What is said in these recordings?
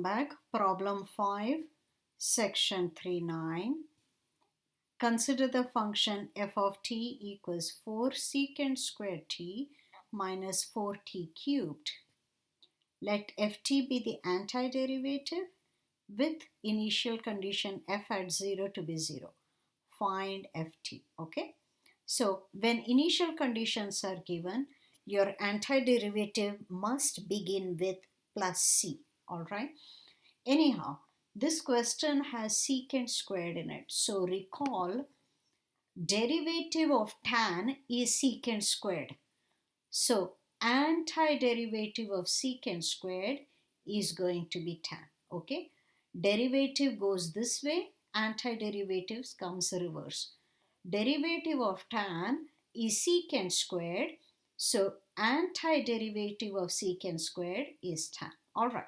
Back, problem 5, section 3.9. Consider the function f of t equals 4 secant squared t minus 4t cubed. Let ft be the antiderivative with initial condition f at 0 to be 0. Find ft. Okay. So when initial conditions are given, your antiderivative must begin with plus c. Alright. Anyhow, this question has secant squared in it. So recall, derivative of tan is secant squared. So antiderivative of secant squared is going to be tan. Okay. Derivative goes this way, antiderivatives comes reverse. Derivative of tan is secant squared. So antiderivative of secant squared is tan. Alright.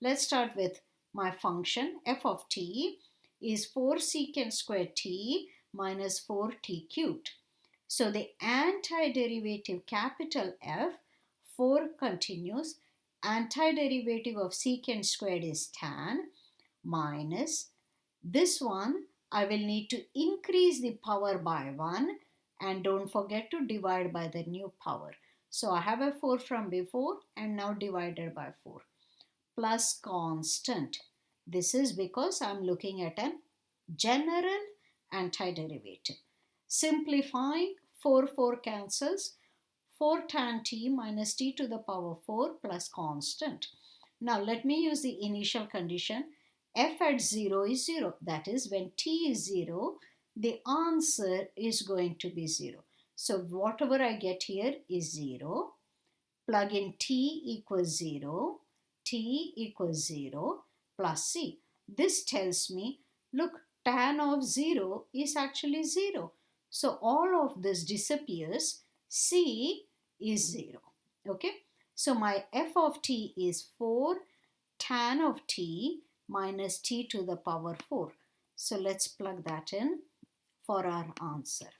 Let's start with my function f of t is 4 secant squared t minus 4t cubed. So the antiderivative capital F, 4 continues, antiderivative of secant squared is tan minus this one. I will need to increase the power by 1 and don't forget to divide by the new power. So I have a 4 from before and now divided by 4 plus constant. This is because I'm looking at a general antiderivative. Simplifying, 4 cancels. 4 tan t minus t to the power 4 plus constant. Now let me use the initial condition. F at 0 is 0. That is, when t is 0, the answer is going to be 0. So whatever I get here is 0. Plug in t equals 0. T equals 0 plus c. This tells me, look, tan of 0 is actually 0. So all of this disappears. C is 0. Okay. So my f of t is 4 tan of t minus t to the power 4. So let's plug that in for our answer.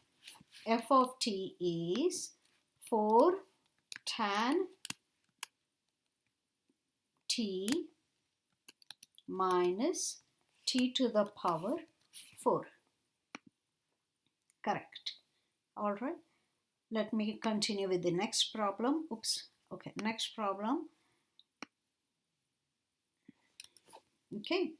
F of t is 4 tan t minus t to the power 4. Correct. All right. Let me continue with the next problem. Oops. Okay. Next problem. Okay.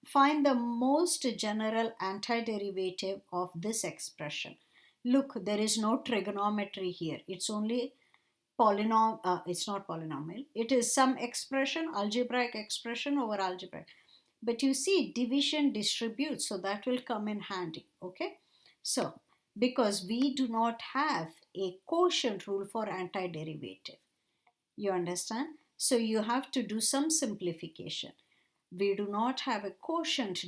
Find the most general antiderivative of this expression. Look, there is no trigonometry here. It's only it's not polynomial. It is some expression, algebraic expression over algebraic. But you see, division distributes, so that will come in handy. Okay. So, because we do not have a quotient rule for antiderivative. You understand? So you have to do some simplification. We do not have a quotient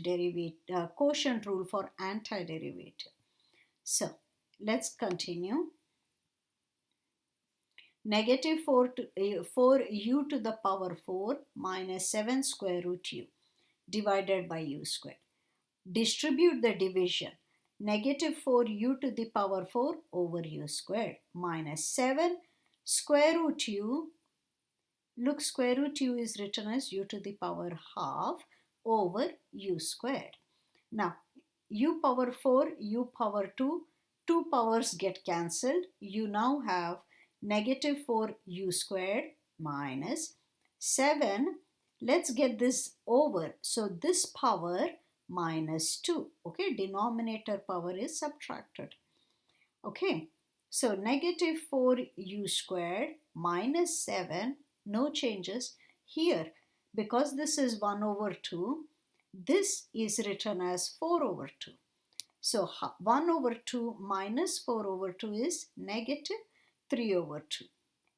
rule for antiderivative. So let's continue. Negative 4u to the power 4 minus 7 square root u divided by u squared. Distribute the division. Negative 4u to the power 4 over u squared minus 7 square root u. Look, square root u is written as u to the power half over u squared. Now, u power 4, u power 2, two powers get cancelled. You now have negative 4 u squared minus 7. Let's get this over. So this power minus 2. Okay, denominator power is subtracted. Okay, so negative 4 u squared minus 7. No changes here because this is 1 over 2. This is written as 4 over 2. So 1 over 2 minus 4 over 2 is negative 3 over 2.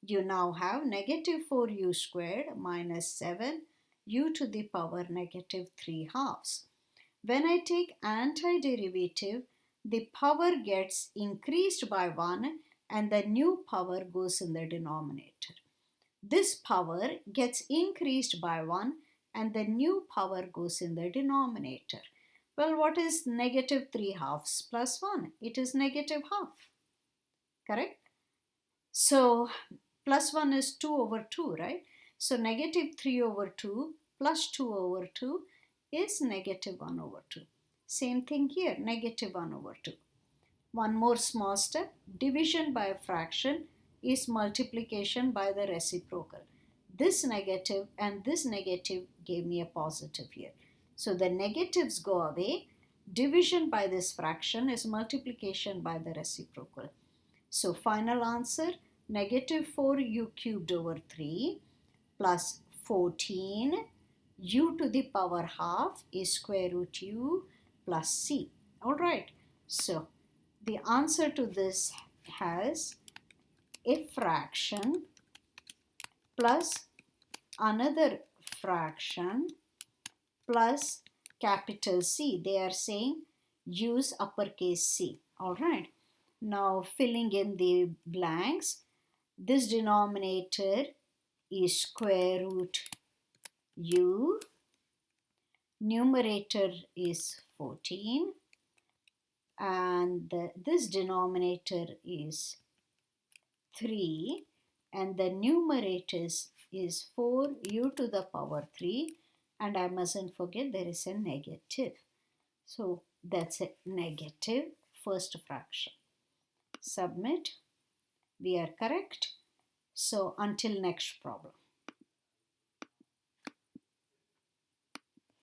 You now have negative 4u squared minus 7 u to the power negative 3 halves. When I take antiderivative, the power gets increased by 1 and the new power goes in the denominator. This power gets increased by 1 and the new power goes in the denominator. Well, what is negative 3 halves plus 1? It is negative half. Correct? So plus 1 is 2 over 2, right? So negative 3 over 2 plus 2 over 2 is negative 1 over 2. Same thing here, negative 1 over 2. One more small step, division by a fraction is multiplication by the reciprocal. This negative and this negative gave me a positive here. So the negatives go away. Division by this fraction is multiplication by the reciprocal. So final answer, negative 4u cubed over 3 plus 14 u to the power half is square root u plus c. All right. So the answer to this has a fraction plus another fraction plus capital C. They are saying use uppercase C. All right. Now filling in the blanks, this denominator is square root u, numerator is 14, and this denominator is 3, and the numerator is 4u to the power 3, and I mustn't forget there is a negative. So that's a negative first fraction. Submit. We are correct. So until next problem.